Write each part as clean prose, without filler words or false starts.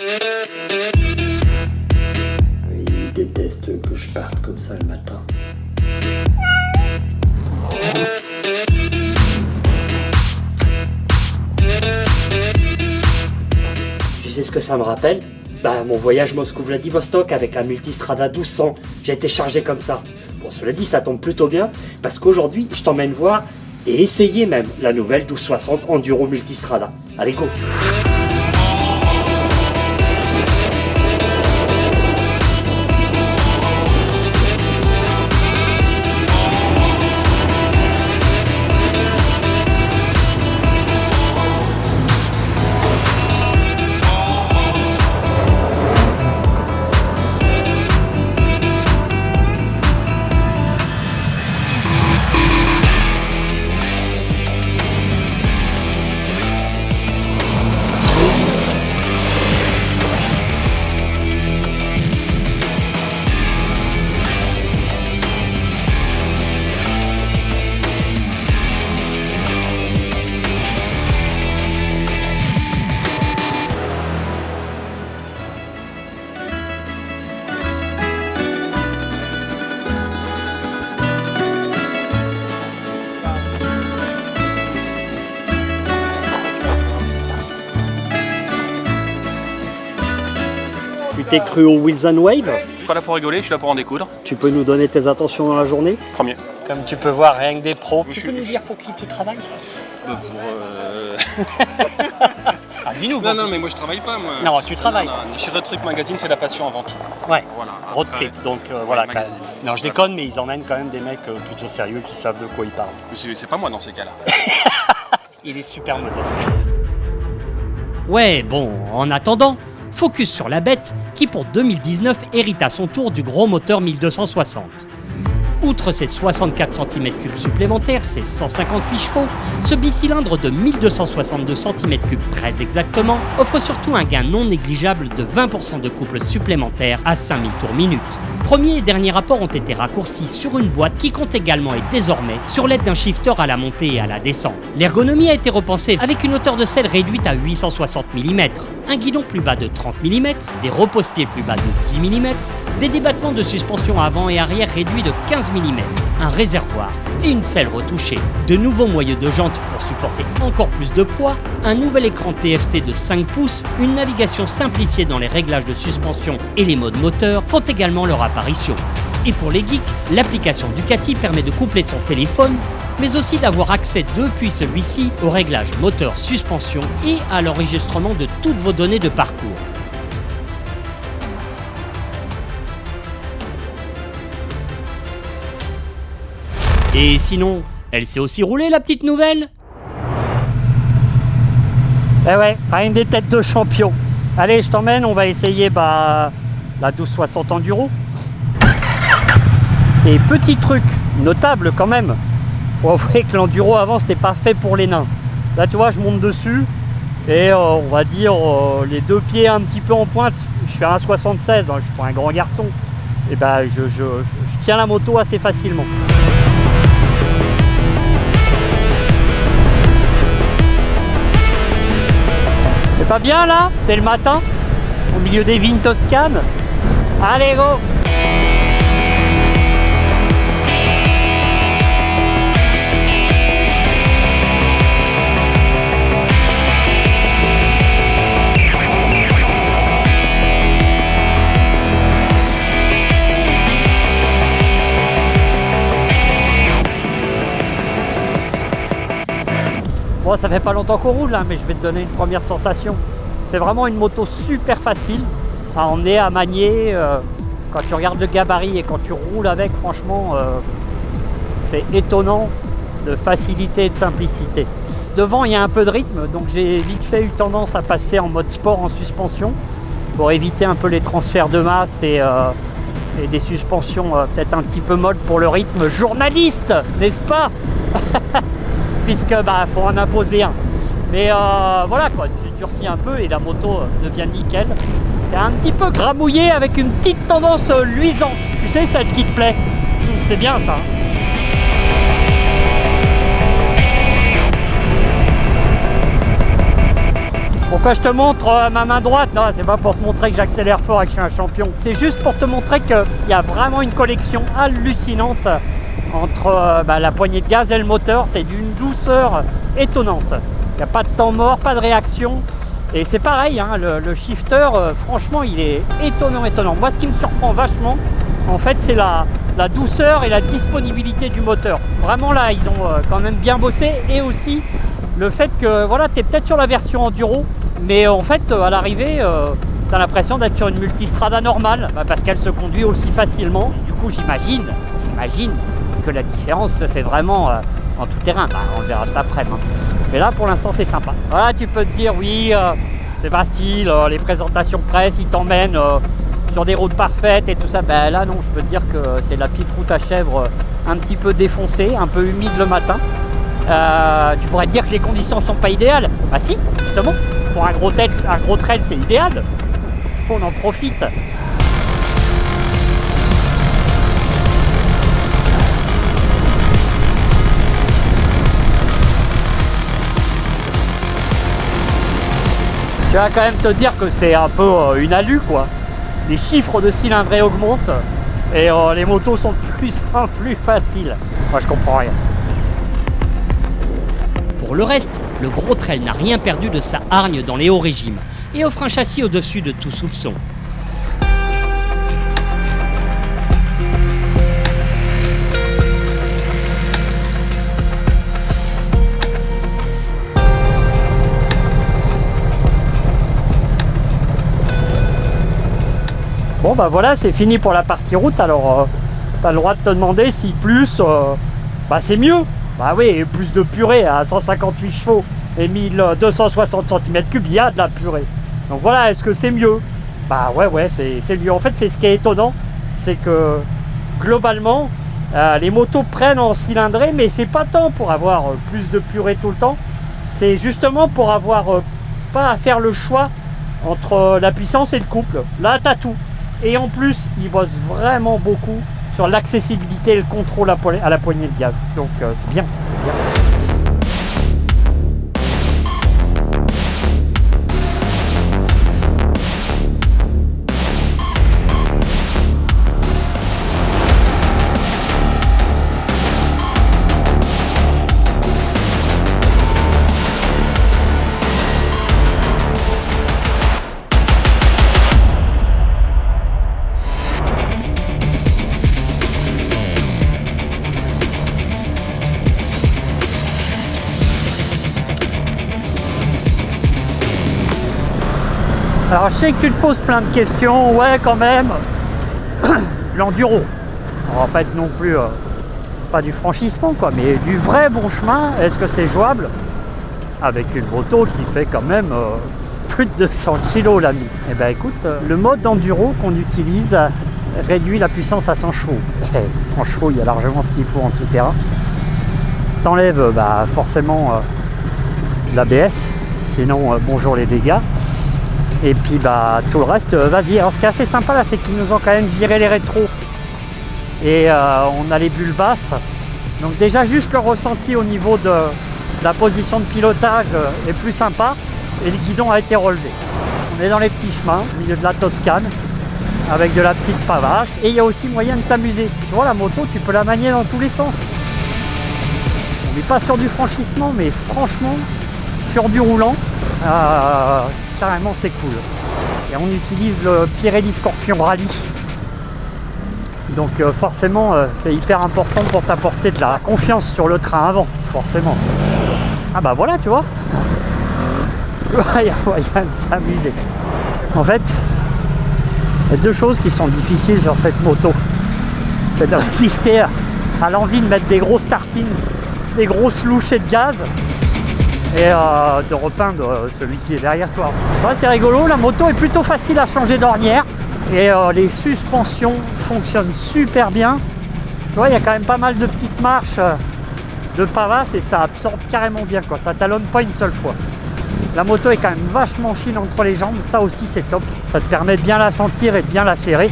Il déteste que je parte comme ça le matin. Tu sais ce que ça me rappelle ? Mon voyage Moscou-Vladivostok avec un Multistrada 1200. J'ai été chargé comme ça. Bon, cela dit, ça tombe plutôt bien, parce qu'aujourd'hui, je t'emmène voir, et essayer même, la nouvelle 1260 Enduro Multistrada. Allez, go! Tu t'es cru au Wheels and Wave ? Je suis pas là pour rigoler, je suis là pour en découdre. Tu peux nous donner tes intentions dans la journée ? Premier. Comme tu peux voir, rien que des pros. Je Tu suis- peux nous dire pour qui tu travailles ? Ah, dis-nous. Non, mais moi je travaille pas, moi. Non, tu travailles. Non, chez Road Trip Magazine, c'est la passion avant tout. Ouais, Voilà. road Après, trip, donc voilà. magazine. Non, je déconne, mais ils emmènent quand même des mecs plutôt sérieux qui savent de quoi ils parlent. Mais c'est pas moi dans ces cas-là. Il est super modeste. Ouais, bon, en attendant, focus sur la bête qui pour 2019 hérite à son tour du gros moteur 1260. Outre ses 64 cm3 supplémentaires, ses 158 chevaux, ce bicylindre de 1262 cm3 très exactement offre surtout un gain non négligeable de 20% de couple supplémentaire à 5000 tours minute. Premier et dernier rapport ont été raccourcis sur une boîte qui compte également et désormais sur l'aide d'un shifter à la montée et à la descente. L'ergonomie a été repensée avec une hauteur de selle réduite à 860 mm, un guidon plus bas de 30 mm, des repose-pieds plus bas de 10 mm, des débattements de suspension avant et arrière réduits de 15 mm, un réservoir et une selle retouchée, de nouveaux moyeux de jantes pour supporter encore plus de poids, un nouvel écran TFT de 5 pouces, une navigation simplifiée dans les réglages de suspension et les modes moteur font également leur apparition. Et pour les geeks, l'application Ducati permet de coupler son téléphone, mais aussi d'avoir accès depuis celui-ci au réglage moteur, suspension et à l'enregistrement de toutes vos données de parcours. Et sinon, elle sait aussi rouler la petite nouvelle ? Eh ouais, rien des têtes de champion. Allez, je t'emmène, on va essayer la 1260 Enduro. Et petit truc notable quand même, faut avouer que l'Enduro avant c'était pas fait pour les nains. Là tu vois, je monte dessus et on va dire les deux pieds un petit peu en pointe. Je fais 1,76, je suis pas un grand garçon. Et je tiens la moto assez facilement. C'est pas bien là? T'es le matin? Au milieu des vignes toscanes? Allez go! Bon, ça fait pas longtemps qu'on roule là, mais je vais te donner une première sensation. C'est vraiment une moto super facile à emmener, à manier. Quand tu regardes le gabarit et quand tu roules avec, franchement, c'est étonnant de facilité et de simplicité. Devant, il y a un peu de rythme, donc j'ai vite fait eu tendance à passer en mode sport en suspension pour éviter un peu les transferts de masse et des suspensions peut-être un petit peu molles pour le rythme journaliste, n'est-ce pas? Puisque faut en imposer un. Mais voilà quoi, tu durcis un peu et la moto devient nickel. C'est un petit peu gramouillé avec une petite tendance luisante. Tu sais, celle qui te plaît. C'est bien ça. Pourquoi je te montre ma main droite? Non, c'est pas pour te montrer que j'accélère fort et que je suis un champion. C'est juste pour te montrer qu'il y a vraiment une collection hallucinante entre la poignée de gaz et le moteur. C'est d'une douceur étonnante. Il n'y a pas de temps mort, pas de réaction. Et c'est pareil, hein, le shifter, franchement, il est étonnant. Moi, ce qui me surprend vachement, en fait, c'est la douceur et la disponibilité du moteur. Vraiment, là, ils ont quand même bien bossé. Et aussi, le fait que, voilà, tu es peut-être sur la version enduro, mais en fait, à l'arrivée, tu as l'impression d'être sur une multistrada normale, parce qu'elle se conduit aussi facilement. Du coup, j'imagine que la différence se fait vraiment en tout terrain. On le verra juste après. Mais là, pour l'instant, c'est sympa. Voilà, tu peux te dire, oui, c'est facile, les présentations presse, ils t'emmènent sur des routes parfaites et tout ça. Ben là, non, je peux te dire que c'est la petite route à chèvre un petit peu défoncée, un peu humide le matin. Tu pourrais te dire que les conditions sont pas idéales. Bah si, justement, pour un gros trail, c'est idéal. On en profite. Je vais quand même te dire que c'est un peu une alu, quoi. Les chiffres de cylindrée augmentent et les motos sont de plus en plus faciles. Moi, je comprends rien. Pour le reste, le gros trail n'a rien perdu de sa hargne dans les hauts régimes et offre un châssis au-dessus de tout soupçon. Bon bah voilà, c'est fini pour la partie route. Alors tu as le droit de te demander si plus c'est mieux. Bah oui, et plus de purée à 158 chevaux et 1260 cm3, il y a de la purée. Donc voilà, est-ce que c'est mieux? Bah ouais, c'est mieux. En fait, c'est ce qui est étonnant, c'est que globalement, les motos prennent en cylindrée, mais c'est pas tant pour avoir plus de purée tout le temps, c'est justement pour avoir pas à faire le choix entre la puissance et le couple. Là, t'as tout. Et en plus, ils bossent vraiment beaucoup sur l'accessibilité et le contrôle à la poignée de gaz. Donc c'est bien, c'est bien. Alors je sais que tu te poses plein de questions, ouais quand même, l'enduro, on va pas être non plus, c'est pas du franchissement quoi, mais du vrai bon chemin, est-ce que c'est jouable avec une moto qui fait quand même plus de 200 kg l'ami? Eh ben écoute, le mode enduro qu'on utilise réduit la puissance à 100 chevaux. 100 chevaux, il y a largement ce qu'il faut en tout terrain. T'enlèves forcément l'ABS, sinon bonjour les dégâts. Et puis tout le reste, vas-y. Alors ce qui est assez sympa là, c'est qu'ils nous ont quand même viré les rétros. Et on a les bulles basses. Donc déjà juste le ressenti au niveau de la position de pilotage est plus sympa. Et le guidon a été relevé. On est dans les petits chemins, au milieu de la Toscane, avec de la petite pavache. Et il y a aussi moyen de t'amuser. Tu vois la moto, tu peux la manier dans tous les sens. On n'est pas sur du franchissement, mais franchement, sur du roulant. Carrément c'est cool. Et on utilise le Pirelli Scorpion Rally. Donc forcément c'est hyper important pour t'apporter de la confiance sur le train avant, forcément. Ah bah voilà, tu vois. Il y a moyen de s'amuser. En fait, il y a deux choses qui sont difficiles sur cette moto. C'est de résister à l'envie de mettre des grosses tartines, des grosses louchées de gaz. Et de repeindre celui qui est derrière toi. Ouais, c'est rigolo, la moto est plutôt facile à changer d'ornière et les suspensions fonctionnent super bien. Tu vois, il y a quand même pas mal de petites marches de pavasse et ça absorbe carrément bien, quoi. Ça talonne pas une seule fois. La moto est quand même vachement fine entre les jambes, ça aussi c'est top. Ça te permet de bien la sentir et de bien la serrer.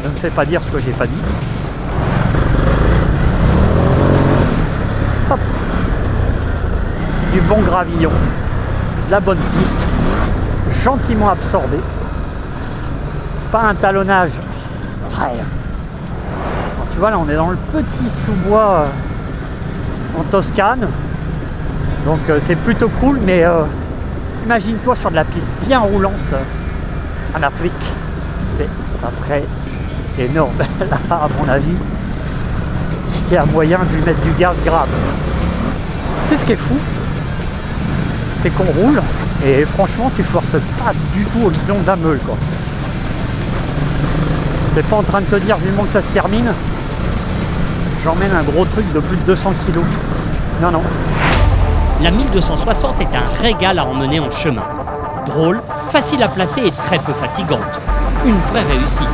Ne me fais pas dire ce que j'ai pas dit. Hop. Du bon gravillon, de la bonne piste. gentiment absorbé. Pas un talonnage. Rien. Alors, tu vois, là, on est dans le petit sous-bois en Toscane. Donc, c'est plutôt cool, mais imagine-toi sur de la piste bien roulante en Afrique. Ça serait énorme. Là, à mon avis, il y a moyen de lui mettre du gaz grave. Tu sais ce qui est fou, c'est qu'on roule et franchement tu forces pas du tout au guidon de la meule, quoi. T'es pas en train de te dire vivement que ça se termine, j'emmène un gros truc de plus de 200 kg. Non, non. La 1260 est un régal à emmener en chemin. Drôle, facile à placer et très peu fatigante. Une vraie réussite.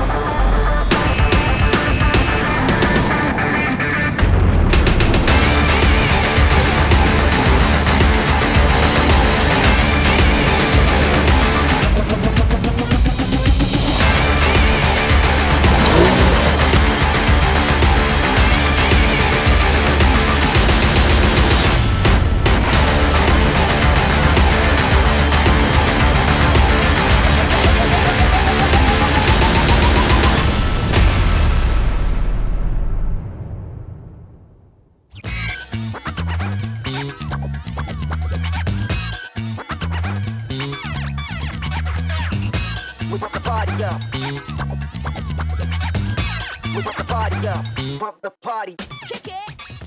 We pump the party up. We pump the party up. Pump the party. Kick it.